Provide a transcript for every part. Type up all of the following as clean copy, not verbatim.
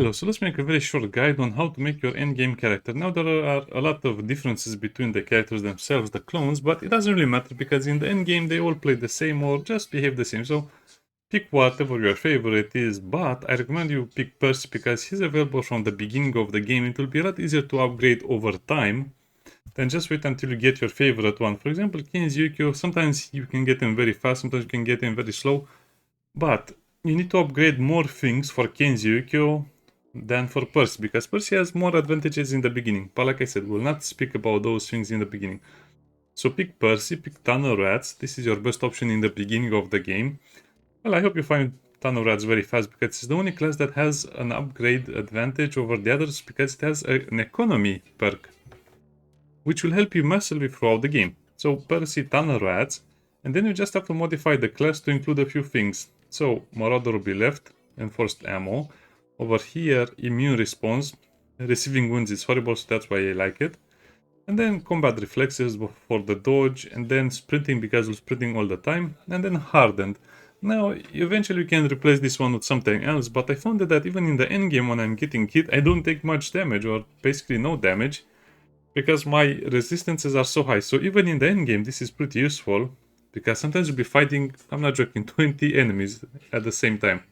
Hello, so let's make a very short guide on how to make your endgame character. Now there are a lot of differences between the characters themselves, the clones, but it doesn't really matter because in the endgame they all play the same or just behave the same. So pick whatever your favorite is, but I recommend you pick Percy because he's available from the beginning of the game. It will be a lot easier to upgrade over time than just wait until you get your favorite one. For example, Kenji, sometimes you can get him very fast, sometimes you can get him very slow, but you need to upgrade more things for Kenji than for Percy, because Percy has more advantages in the beginning. But like I said, we'll not speak about those things in the beginning. So pick Percy, pick Tunnel Rats. This is your best option in the beginning of the game. Well, I hope you find Tunnel Rats very fast, because it's the only class that has an upgrade advantage over the others, because it has an economy perk, which will help you massively throughout the game. So Percy, Tunnel Rats, and then you just have to modify the class to include a few things. So Marauder will be left, enforced ammo. Over here, immune response. Receiving wounds is horrible, so that's why I like it. And then combat reflexes for the dodge, and then sprinting because we're sprinting all the time, and then hardened. Now, eventually you can replace this one with something else, but I found that even in the endgame when I'm getting hit, I don't take much damage, or basically no damage, because my resistances are so high. So even in the endgame, this is pretty useful, because sometimes you'll be fighting, I'm not joking, 20 enemies at the same time.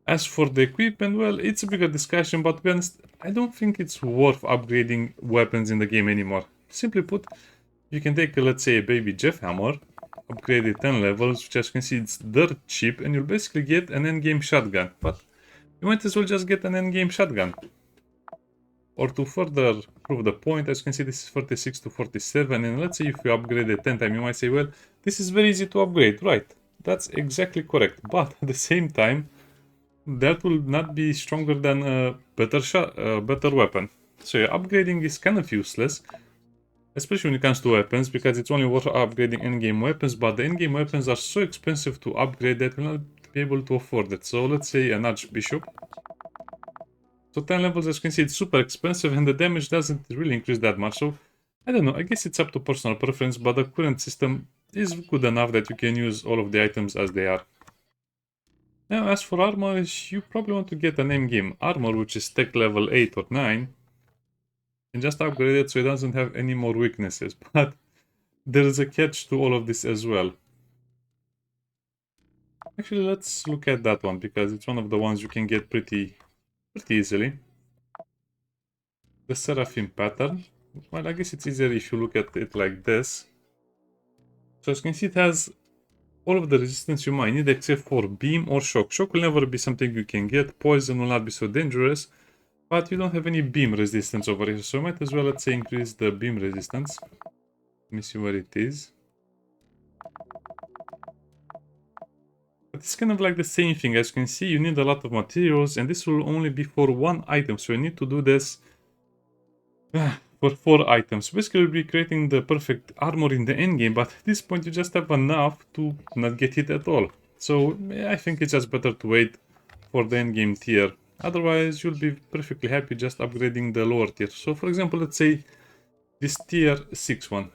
As for the equipment, well, it's a bigger discussion, but to be honest, I don't think it's worth upgrading weapons in the game anymore. Simply put, you can take, let's say, a baby Jeff hammer, upgrade it 10 levels, which as you can see, it's dirt cheap, and you'll basically get an endgame shotgun. But you might as well just get an endgame shotgun. Or to further prove the point, as you can see, this is 46 to 47, and let's say if you upgrade it 10 times, you might say, well, this is very easy to upgrade. Right, that's exactly correct, but at the same time, that will not be stronger than a better weapon. So yeah, upgrading is kind of useless, especially when it comes to weapons, because it's only worth upgrading endgame weapons, but the endgame weapons are so expensive to upgrade that we'll not be able to afford it. So let's say an Archbishop. So 10 levels, as you can see, it's super expensive and the damage doesn't really increase that much. So I don't know, I guess it's up to personal preference, but the current system is good enough that you can use all of the items as they are. Now, as for armor, you probably want to get an endgame armor, which is tech level 8 or 9, and just upgrade it so it doesn't have any more weaknesses. But there is a catch to all of this as well. Actually, let's look at that one, because it's one of the ones you can get pretty easily. The Seraphim pattern. Well, I guess it's easier if you look at it like this. So as you can see, it has all of the resistance you might need except for beam or shock. Shock will never be something you can get. Poison will not be so dangerous. But you don't have any beam resistance over here. So I might as well, let's say, increase the beam resistance. Let me see where it is. But it's kind of like the same thing. As you can see, you need a lot of materials. And this will only be for one item. So you need to do this for 4 items. Basically, you'll be creating the perfect armor in the endgame, but at this point you just have enough to not get hit at all. So yeah, I think it's just better to wait for the endgame tier. Otherwise, you'll be perfectly happy just upgrading the lower tier. So for example, let's say this tier 6 one.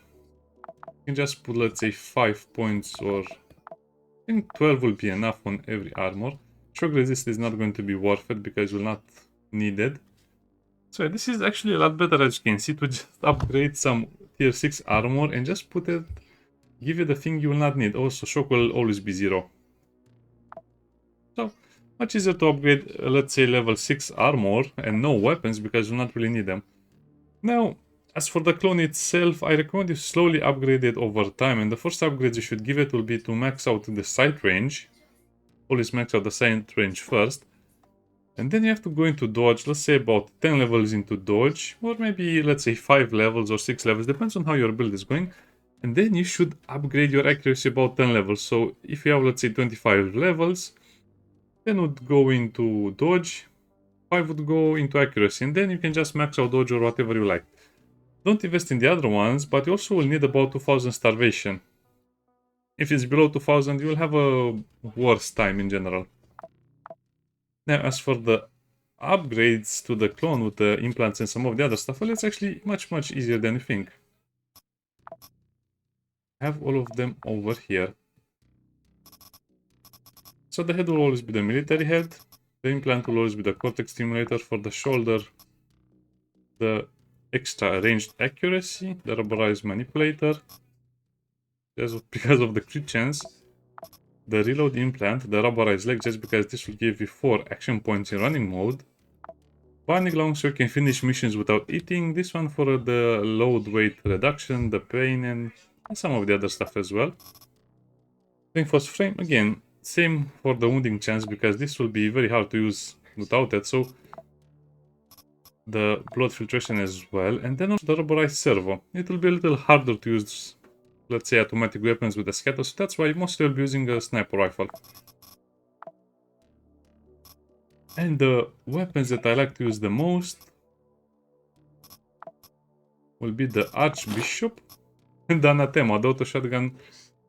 You can just put, let's say, 5 points, or I think 12 will be enough on every armor. Shock resist is not going to be worth it because you'll not need it. So this is actually a lot better, as you can see, to just upgrade some tier 6 armor and just put it, give you the thing you will not need. Also, shock will always be 0. So, much easier to upgrade, let's say, level 6 armor and no weapons, because you'll not really need them. Now, as for the clone itself, I recommend you slowly upgrade it over time, and the first upgrade you should give it will be to max out the sight range. Always max out the sight range first. And then you have to go into dodge, let's say about 10 levels into dodge, or maybe let's say 5 levels or 6 levels, depends on how your build is going. And then you should upgrade your accuracy about 10 levels. So if you have, let's say, 25 levels, 10 would go into dodge, 5 would go into accuracy, and then you can just max out dodge or whatever you like. Don't invest in the other ones, but you also will need about 2000 starvation. If it's below 2000, you will have a worse time in general. Now, as for the upgrades to the clone with the implants and some of the other stuff, well, it's actually much easier than you think. I have all of them over here. So the head will always be the military head. The implant will always be the cortex stimulator. For the shoulder, the extra ranged accuracy, the rubberized manipulator. Because of the crit chance, the reload implant, the rubberized leg, just because this will give you 4 action points in running mode. Binding long so you can finish missions without eating. This one for the load weight reduction, the pain, and some of the other stuff as well. Reinforced frame, again, same for the wounding chance, because this will be very hard to use without it. So the blood filtration as well, and then also the rubberized servo. It will be a little harder to use, let's say, automatic weapons with the scatter, so that's why mostly I'll be using a sniper rifle. And the weapons that I like to use the most will be the Archbishop and the Anathema, the auto shotgun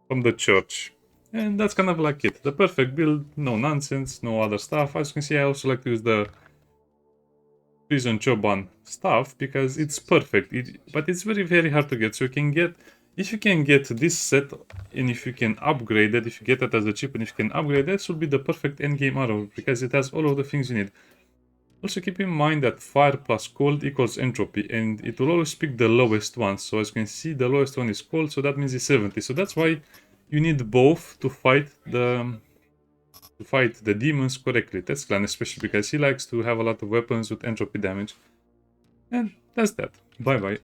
from the church. And that's kind of like it. The perfect build, no nonsense, no other stuff. As you can see, I also like to use the Prison Choban stuff because it's perfect. But it's very, very hard to get. So you can get, if you can get this set and if you can upgrade it, if you get it as a chip and if you can upgrade it, this will be the perfect endgame arrow because it has all of the things you need. Also keep in mind that fire plus cold equals entropy, and it will always pick the lowest one. So as you can see, the lowest one is cold, so that means it's 70. So that's why you need both to fight the demons correctly. Tesclan especially because he likes to have a lot of weapons with entropy damage. And that's that. Bye bye.